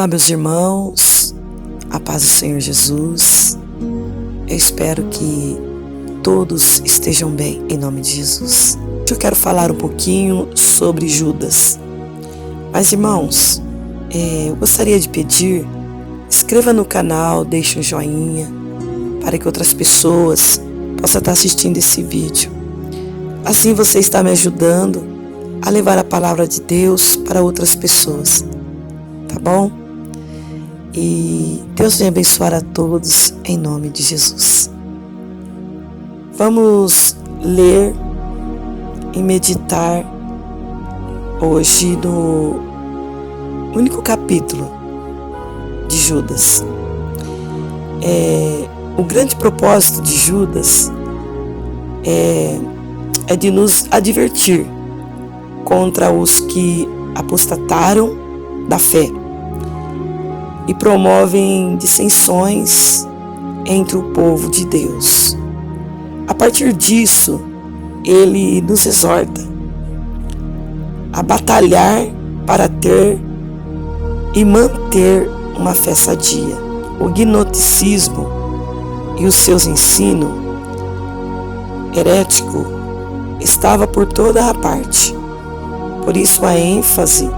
Olá, meus irmãos, a paz do Senhor Jesus. Eu espero que todos estejam bem, em nome de Jesus. Eu quero falar um pouquinho sobre Judas. Mas, irmãos, eu gostaria de pedir, inscreva no canal, deixe um joinha, para que outras pessoas possam estar assistindo esse vídeo. Assim você está me ajudando a levar a palavra de Deus para outras pessoas. Tá bom? E Deus venha abençoar a todos em nome de Jesus. Vamos ler e meditar hoje no único capítulo de Judas. O grande propósito de Judas é de nos advertir contra os que apostataram da fé e promovem dissensões entre o povo de Deus. A partir disso, ele nos exorta a batalhar para ter e manter uma fé sadia. O gnosticismo e os seus ensinos heréticos estava por toda a parte. Por isso a ênfase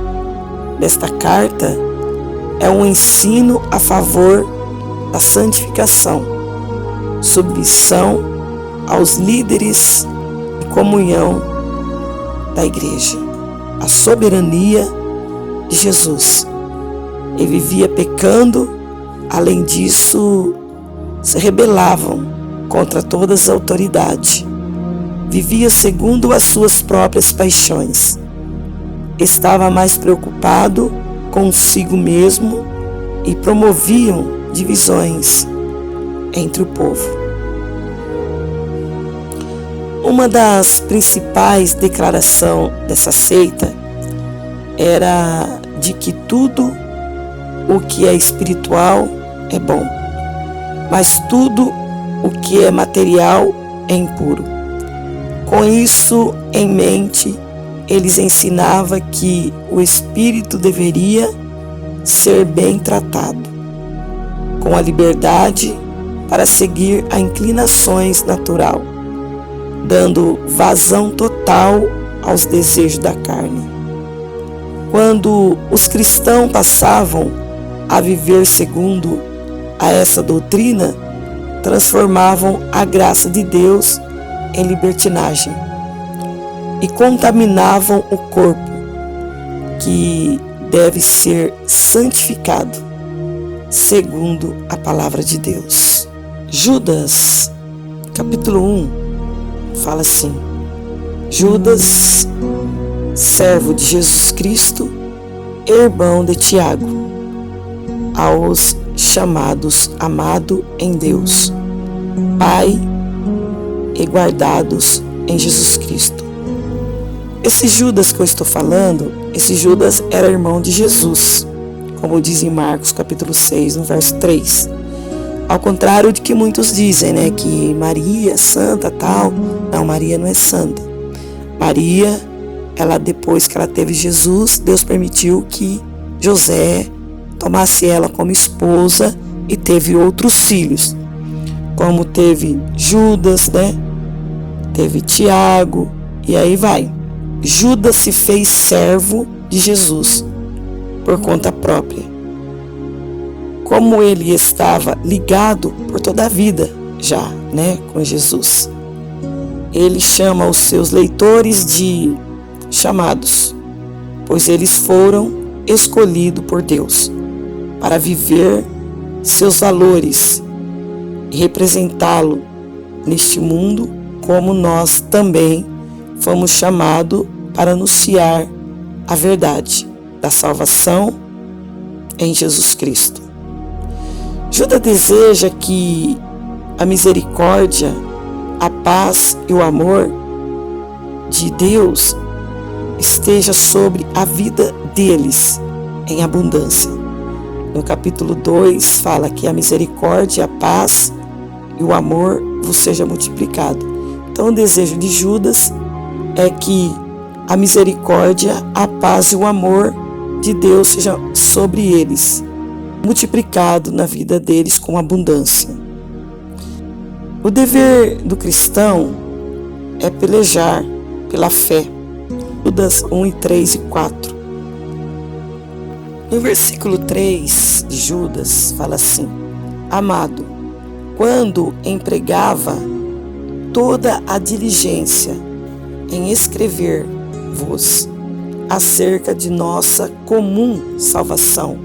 desta carta é um ensino a favor da santificação, submissão aos líderes e comunhão da igreja, a soberania de Jesus. Ele vivia pecando, além disso, se rebelavam contra todas as autoridades, vivia segundo as suas próprias paixões, estava mais preocupado consigo mesmo e promoviam divisões entre o povo. Uma das principais declarações dessa seita era de que tudo o que é espiritual é bom, mas tudo o que é material é impuro. Com isso em mente, eles ensinavam que o espírito deveria ser bem tratado, com a liberdade para seguir as inclinações natural, dando vazão total aos desejos da carne. Quando os cristãos passavam a viver segundo a essa doutrina, transformavam a graça de Deus em libertinagem e contaminavam o corpo, que deve ser santificado segundo a palavra de Deus. Judas, capítulo 1, fala assim: Judas, servo de Jesus Cristo, irmão de Tiago, aos chamados amado em Deus, Pai e guardados em Jesus Cristo. Esse Judas que eu estou falando, esse Judas era irmão de Jesus, como diz em Marcos capítulo 6, no verso 3. Ao contrário de que muitos dizem, que Maria é santa, tal. Não, Maria não é santa. Maria, ela depois que ela teve Jesus, Deus permitiu que José tomasse ela como esposa e teve outros filhos, como teve Judas, teve Tiago, e aí vai. Judas se fez servo de Jesus por conta própria. Como ele estava ligado por toda a vida já, com Jesus, ele chama os seus leitores de chamados, pois eles foram escolhidos por Deus para viver seus valores e representá-lo neste mundo, como nós também fomos chamados para anunciar a verdade da salvação em Jesus Cristo. Judas deseja que a misericórdia, a paz e o amor de Deus esteja sobre a vida deles em abundância. No capítulo 2 fala que a misericórdia, a paz e o amor vos seja multiplicado. Então o desejo de Judas é que a misericórdia, a paz e o amor de Deus seja sobre eles multiplicado na vida deles com abundância. O dever do cristão é pelejar pela fé. Judas 1, 3 e 4. No versículo 3 de Judas fala assim: Amado, quando empregava toda a diligência em escrever-vos acerca de nossa comum salvação,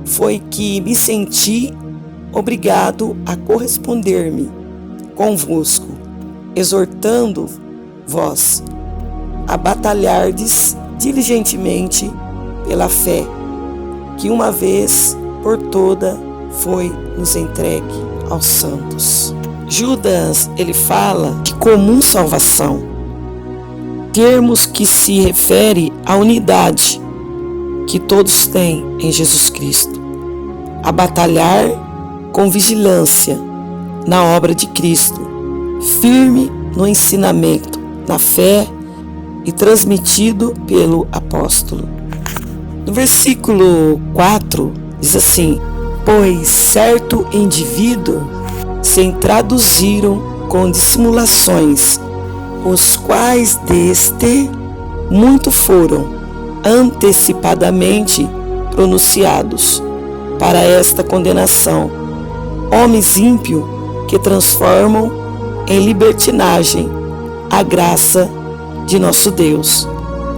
foi que me senti obrigado a corresponder-me convosco, exortando-vos a batalhardes diligentemente pela fé, que uma vez por toda foi nos entregue aos santos. Judas, ele fala de comum salvação, termos que se refere à unidade que todos têm em Jesus Cristo, a batalhar com vigilância na obra de Cristo, firme no ensinamento, na fé e transmitido pelo apóstolo. No versículo 4 diz assim: Pois certo indivíduo se introduziram com dissimulações, os quais deste muito foram antecipadamente pronunciados para esta condenação, homens ímpios que transformam em libertinagem a graça de nosso Deus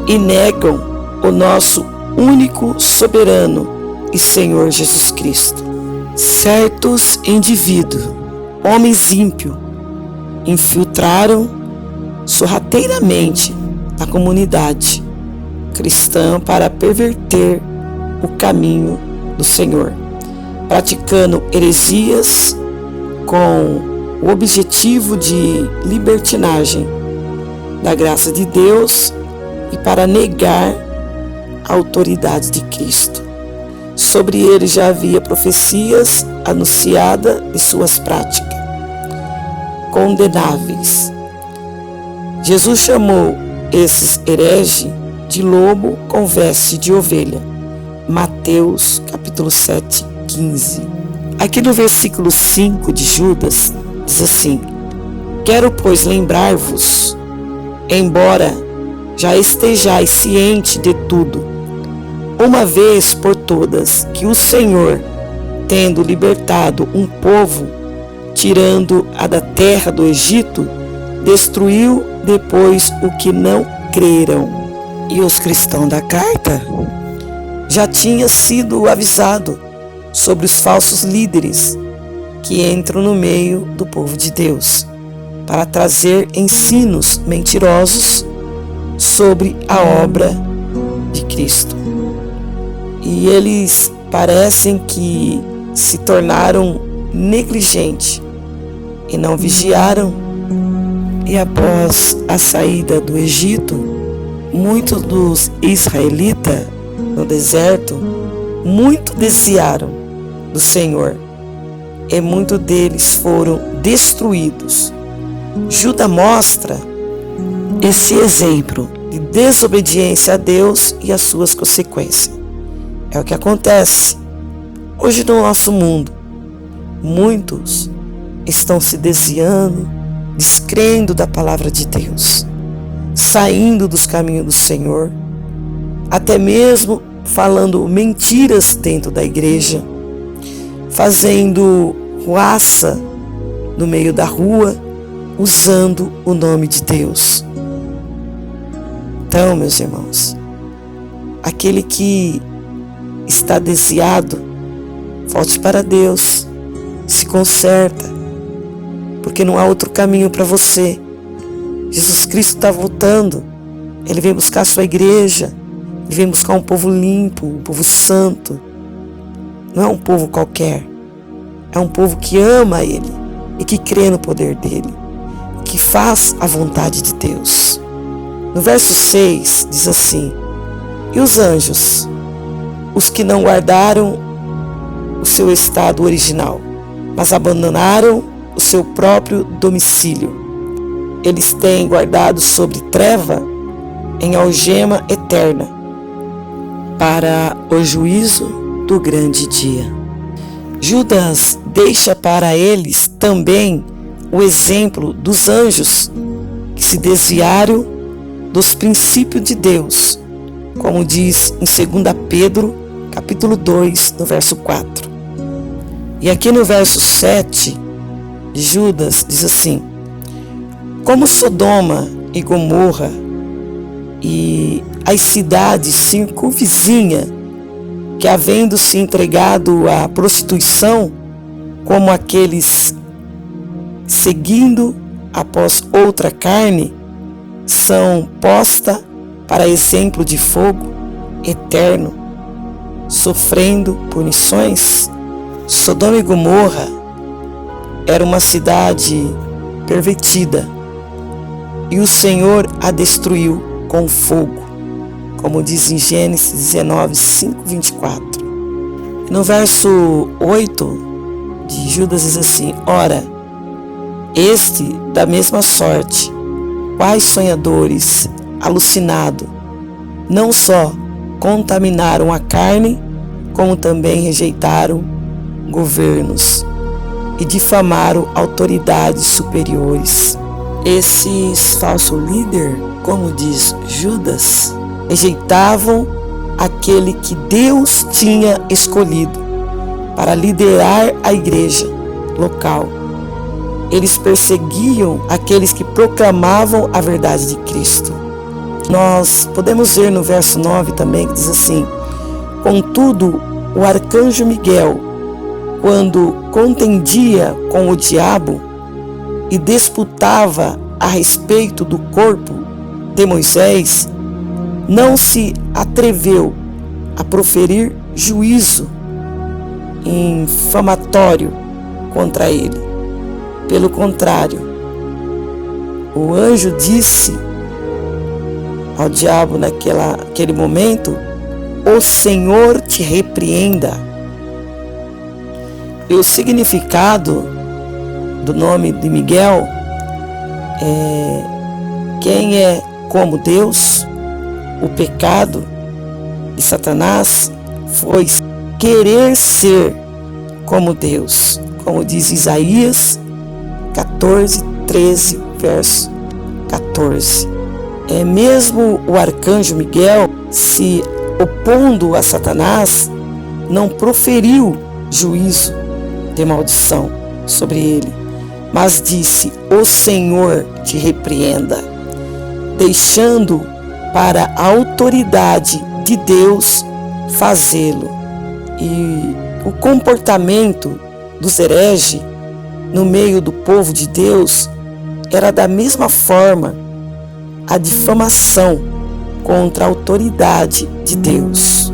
e negam o nosso único soberano e Senhor Jesus Cristo. Certos indivíduos, homens ímpios, infiltraram sorrateiramente a comunidade cristã para perverter o caminho do Senhor, praticando heresias com o objetivo de libertinagem da graça de Deus e para negar a autoridade de Cristo. Sobre ele já havia profecias anunciadas de suas práticas condenáveis. Jesus chamou esses hereges de lobo com veste de ovelha. Mateus capítulo 7, 15. Aqui no versículo 5 de Judas diz assim: Quero, pois, lembrar-vos, embora já estejais ciente de tudo, uma vez por todas, que o Senhor, tendo libertado um povo, tirando-a da terra do Egito, destruiu depois o que não creram. E os cristãos da carta já tinham sido avisados sobre os falsos líderes que entram no meio do povo de Deus para trazer ensinos mentirosos sobre a obra de Cristo. E eles parecem que se tornaram negligentes e não vigiaram. E após a saída do Egito, muitos dos israelitas no deserto, muito desviaram do Senhor e muitos deles foram destruídos. Judas mostra esse exemplo de desobediência a Deus e as suas consequências. É o que acontece hoje no nosso mundo. Muitos estão se desviando, descrendo da palavra de Deus, saindo dos caminhos do Senhor, até mesmo falando mentiras dentro da igreja, fazendo ruaça no meio da rua, usando o nome de Deus. Então, meus irmãos, aquele que está desviado, volte para Deus, se conserta, porque não há outro caminho para você. Jesus Cristo está voltando, Ele vem buscar a sua igreja, Ele vem buscar um povo limpo, um povo santo. Não é um povo qualquer, é um povo que ama Ele e que crê no poder dEle, que faz a vontade de Deus. No verso 6 diz assim: E os anjos, os que não guardaram o seu estado original, mas abandonaram o seu próprio domicílio, eles têm guardado sobre treva em algema eterna, para o juízo do grande dia. Judas deixa para eles também o exemplo dos anjos que se desviaram dos princípios de Deus, como diz em 2 Pedro, capítulo 2, no verso 4. E aqui no verso 7 de Judas diz assim: como Sodoma e Gomorra e as cidades circunvizinhas, que havendo se entregado à prostituição, como aqueles seguindo após outra carne, são posta para exemplo de fogo eterno, sofrendo punições. Sodoma e Gomorra era uma cidade pervertida e o Senhor a destruiu com fogo, como diz em Gênesis 19, 5, 24. No verso 8 de Judas diz assim: ora, este da mesma sorte, quais sonhadores, alucinados, não só contaminaram a carne, como também rejeitaram governos e difamaram autoridades superiores. Esses falsos líderes, como diz Judas, rejeitavam aquele que Deus tinha escolhido para liderar a igreja local. Eles perseguiam aqueles que proclamavam a verdade de Cristo. Nós podemos ver no verso 9 também, que diz assim: contudo, o arcanjo Miguel, quando contendia com o diabo e disputava a respeito do corpo de Moisés, não se atreveu a proferir juízo infamatório contra ele. Pelo contrário, o anjo disse ao diabo naquele momento: o Senhor te repreenda. E o significado do nome de Miguel é quem é como Deus. O pecado de Satanás foi querer ser como Deus, como diz Isaías 14, 13, verso 14. Mesmo o arcanjo Miguel, se opondo a Satanás, não proferiu juízo de maldição sobre ele, mas disse: o Senhor te repreenda, deixando para a autoridade de Deus fazê-lo. E o comportamento dos hereges no meio do povo de Deus era da mesma forma a difamação contra a autoridade de Deus.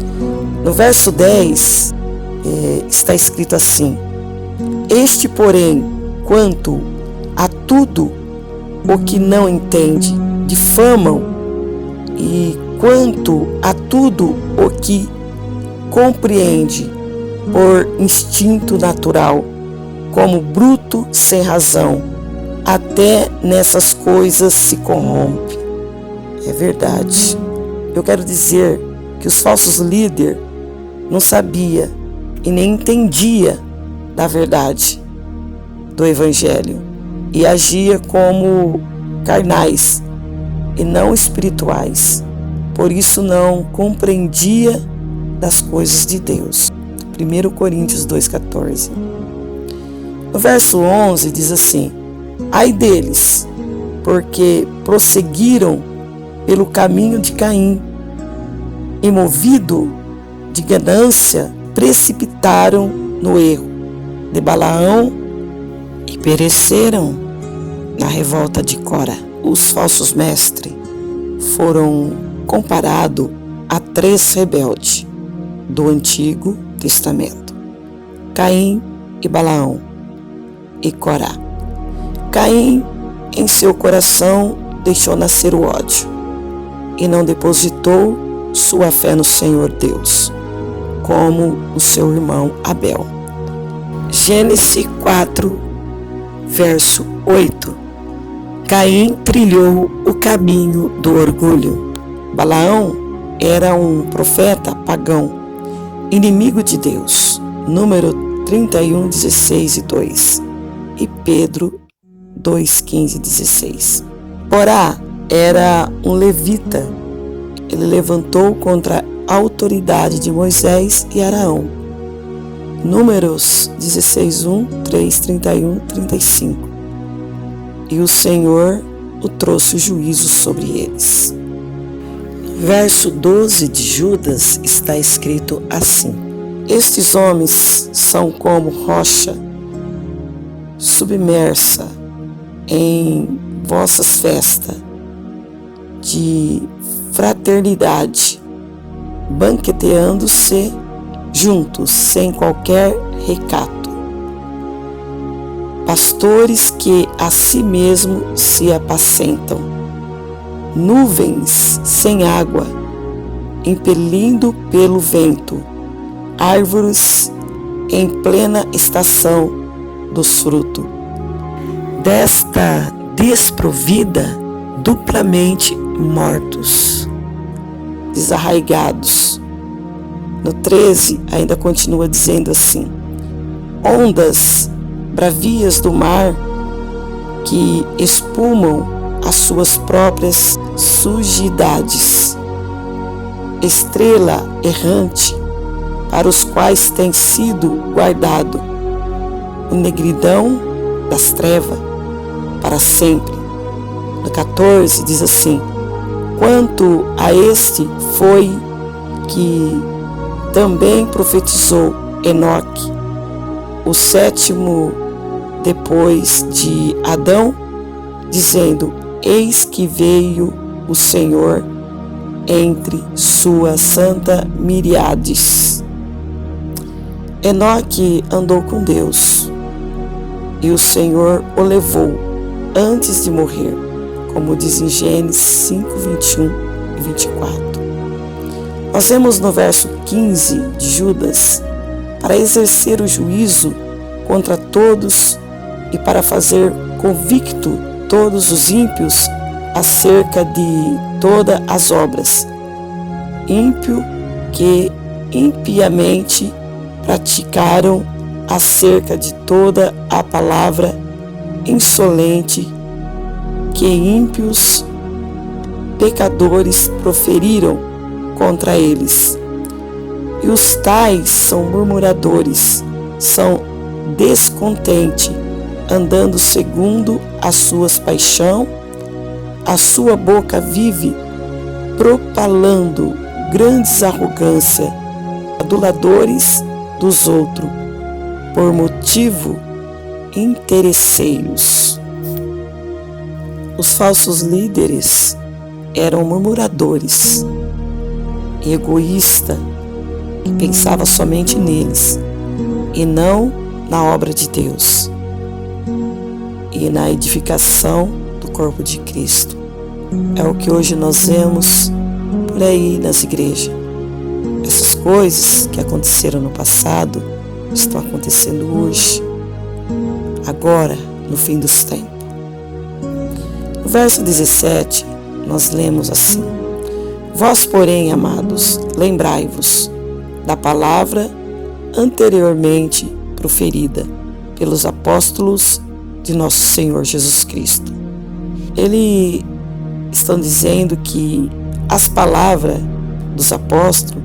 No verso 10 está escrito assim: este, porém, quanto a tudo o que não entende, difamam, e quanto a tudo o que compreende por instinto natural, como bruto sem razão, até nessas coisas se corrompe. É verdade. Eu quero dizer que os falsos líderes não sabiam e nem entendiam da verdade do Evangelho e agia como carnais e não espirituais. Por isso não compreendia das coisas de Deus. 1 Coríntios 2,14. No verso 11 diz assim: ai deles, porque prosseguiram pelo caminho de Caim, e movido de ganância, precipitaram no erro de Balaão e pereceram na revolta de Cora. Os falsos mestres foram comparados a 3 rebeldes do Antigo Testamento: Caim e Balaão e Corá. Caim, em seu coração, deixou nascer o ódio e não depositou sua fé no Senhor Deus, como o seu irmão Abel. Gênesis 4, verso 8. Caim trilhou o caminho do orgulho. Balaão era um profeta pagão inimigo de Deus. Número 31, 16 e 2. E Pedro 2, 15 e 16. Corá era um levita. Ele levantou contra a autoridade de Moisés e Arão. Números 16, 1, 3, 31, 35. E o Senhor o trouxe o juízo sobre eles. Verso 12 de Judas está escrito assim: Estes homens são como rocha submersa em vossas festas de fraternidade, banqueteando-se juntos, sem qualquer recato. Pastores que a si mesmo se apacentam, nuvens sem água, impelindo pelo vento, árvores em plena estação dos frutos. Desta desprovida, duplamente mortos, desarraigados. No 13 ainda continua dizendo assim: ondas bravias do mar que espumam as suas próprias sujidades, estrela errante para os quais tem sido guardado a negridão das trevas para sempre. No 14 diz assim: quanto a este foi que também profetizou Enoque, o sétimo depois de Adão, dizendo: eis que veio o Senhor entre sua santa miríades. Enoque andou com Deus, e o Senhor o levou antes de morrer, como diz em Gênesis 5, 21 e 24. Nós vemos no verso 15 de Judas: para exercer o juízo contra todos e para fazer convicto todos os ímpios acerca de todas as obras, ímpio que impiamente praticaram acerca de toda a palavra insolente que ímpios pecadores proferiram contra eles. E os tais são murmuradores, são descontentes, andando segundo as suas paixões, a sua boca vive propalando grandes arrogância, aduladores dos outros, por motivo interesseiros. Os falsos líderes eram murmuradores, egoístas, que pensavam somente neles e não na obra de Deus e na edificação do corpo de Cristo. É o que hoje nós vemos por aí nas igrejas. Essas coisas que aconteceram no passado estão acontecendo hoje, agora, no fim dos tempos. No verso 17, nós lemos assim: vós, porém, amados, lembrai-vos da palavra anteriormente proferida pelos apóstolos de nosso Senhor Jesus Cristo. Eles estão dizendo que as palavras dos apóstolos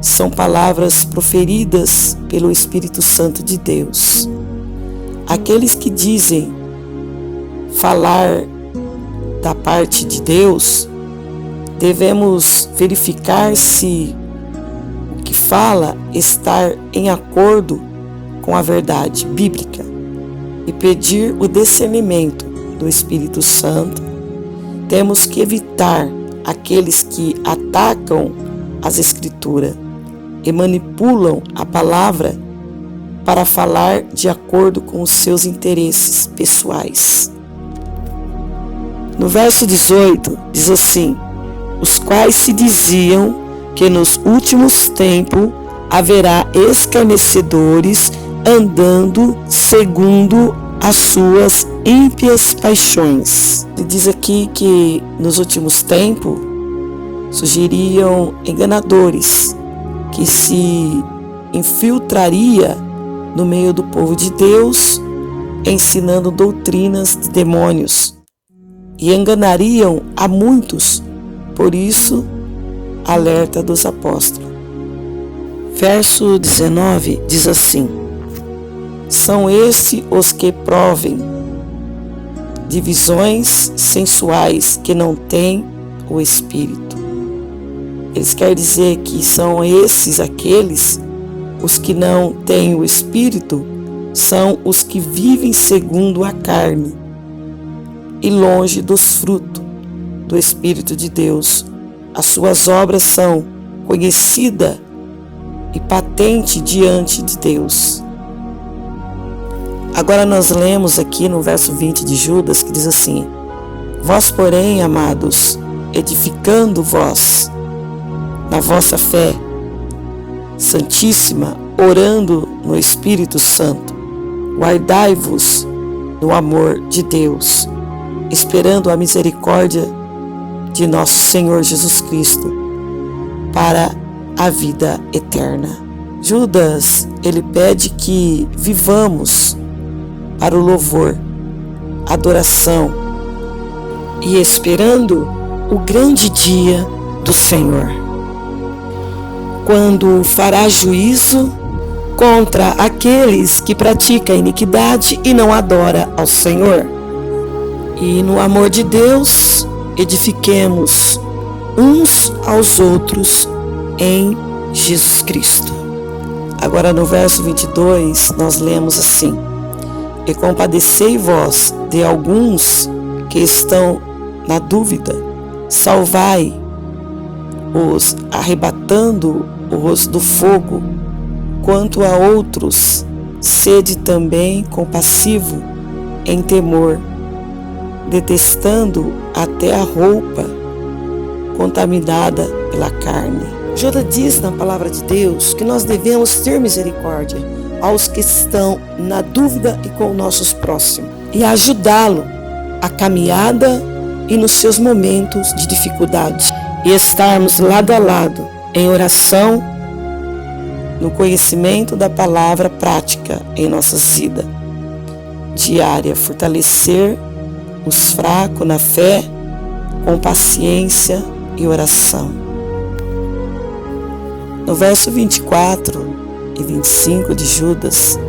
são palavras proferidas pelo Espírito Santo de Deus. Aqueles que dizem falar da parte de Deus, devemos verificar se o que fala está em acordo com a verdade bíblica e pedir o discernimento do Espírito Santo. Temos que evitar aqueles que atacam as Escrituras e manipulam a palavra para falar de acordo com os seus interesses pessoais. No verso 18 diz assim: os quais se diziam que nos últimos tempos haverá escarnecedores andando segundo as suas ímpias paixões. Ele diz aqui que nos últimos tempos surgiriam enganadores que se infiltraria no meio do povo de Deus, ensinando doutrinas de demônios, e enganariam a muitos. Por isso, alerta dos apóstolos. Verso 19 diz assim: são estes os que provem divisões sensuais que não têm o Espírito. Eles querem dizer que são esses aqueles, os que não têm o Espírito, são os que vivem segundo a carne e longe dos frutos do Espírito de Deus. As suas obras são conhecidas e patentes diante de Deus. Agora nós lemos aqui no verso 20 de Judas, que diz assim: vós, porém, amados, edificando-vos na vossa fé santíssima, orando no Espírito Santo, guardai-vos no amor de Deus, esperando a misericórdia de nosso Senhor Jesus Cristo para a vida eterna. Judas, ele pede que vivamos para o louvor, adoração e esperando o grande dia do Senhor, quando fará juízo contra aqueles que praticam a iniquidade e não adoram ao Senhor. E no amor de Deus, edifiquemos uns aos outros em Jesus Cristo. Agora no verso 22 nós lemos assim: e compadecei-vos de alguns que estão na dúvida, salvai-os arrebatando-os do fogo. Quanto a outros, sede também compassivo em temor, detestando até a roupa contaminada pela carne. Judas diz na palavra de Deus que nós devemos ter misericórdia aos que estão na dúvida e com nossos próximos, e ajudá-lo a caminhada e nos seus momentos de dificuldade, e estarmos lado a lado em oração, no conhecimento da palavra prática em nossas vidas diária, fortalecer os fracos na fé com paciência e oração. No verso 24 e 25 de Judas,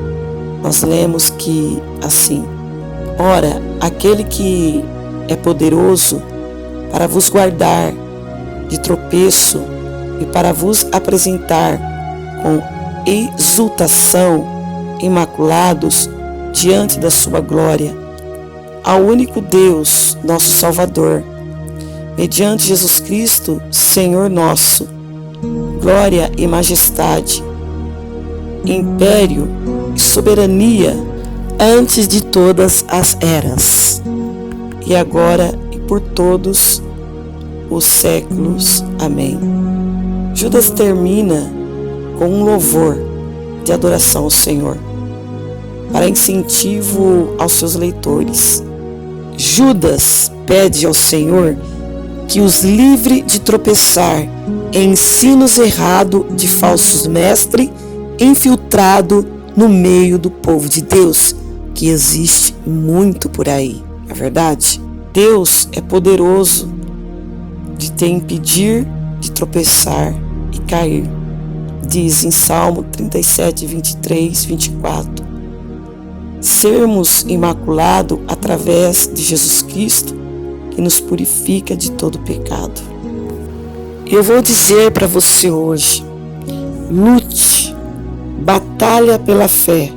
nós lemos que assim: ora, aquele que é poderoso para vos guardar de tropeço e para vos apresentar com exultação imaculados diante da sua glória, ao único Deus, nosso Salvador, mediante Jesus Cristo, Senhor nosso, glória e majestade, império e soberania antes de todas as eras, e agora e por todos os séculos. Amém. Judas termina com um louvor de adoração ao Senhor, para incentivo aos seus leitores. Judas pede ao Senhor que os livre de tropeçar em ensinos errados de falsos mestres infiltrado no meio do povo de Deus, que existe muito por aí. É verdade? Deus é poderoso de te impedir de tropeçar e cair. Diz em Salmo 37, 23, 24. Sermos imaculados através de Jesus Cristo, que nos purifica de todo pecado. Eu vou dizer para você hoje: lute, batalha pela fé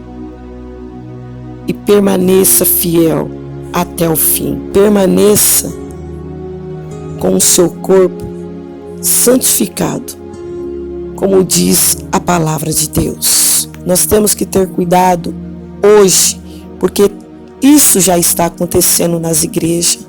e permaneça fiel até o fim. Permaneça com o seu corpo santificado, como diz a palavra de Deus. Nós temos que ter cuidado hoje, porque isso já está acontecendo nas igrejas.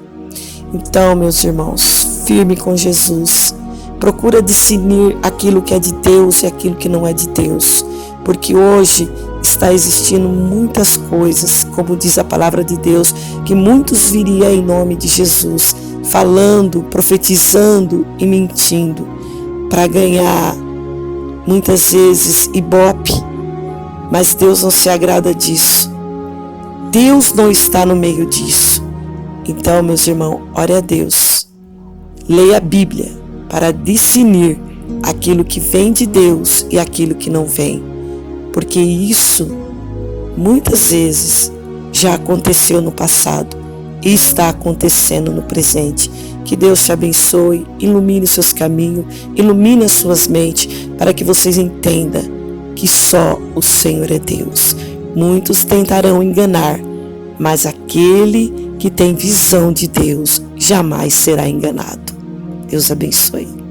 Então, meus irmãos, firme com Jesus. Procura discernir aquilo que é de Deus e aquilo que não é de Deus, porque hoje está existindo muitas coisas, como diz a palavra de Deus, que muitos viriam em nome de Jesus, falando, profetizando e mentindo, para ganhar muitas vezes ibope, mas Deus não se agrada disso. Deus não está no meio disso. Então, meus irmãos, ore a Deus. Leia a Bíblia para discernir aquilo que vem de Deus e aquilo que não vem. Porque isso, muitas vezes, já aconteceu no passado e está acontecendo no presente. Que Deus te abençoe, ilumine os seus caminhos, ilumine as suas mentes, para que vocês entendam que só o Senhor é Deus. Muitos tentarão enganar, mas aquele que tem visão de Deus jamais será enganado. Deus abençoe.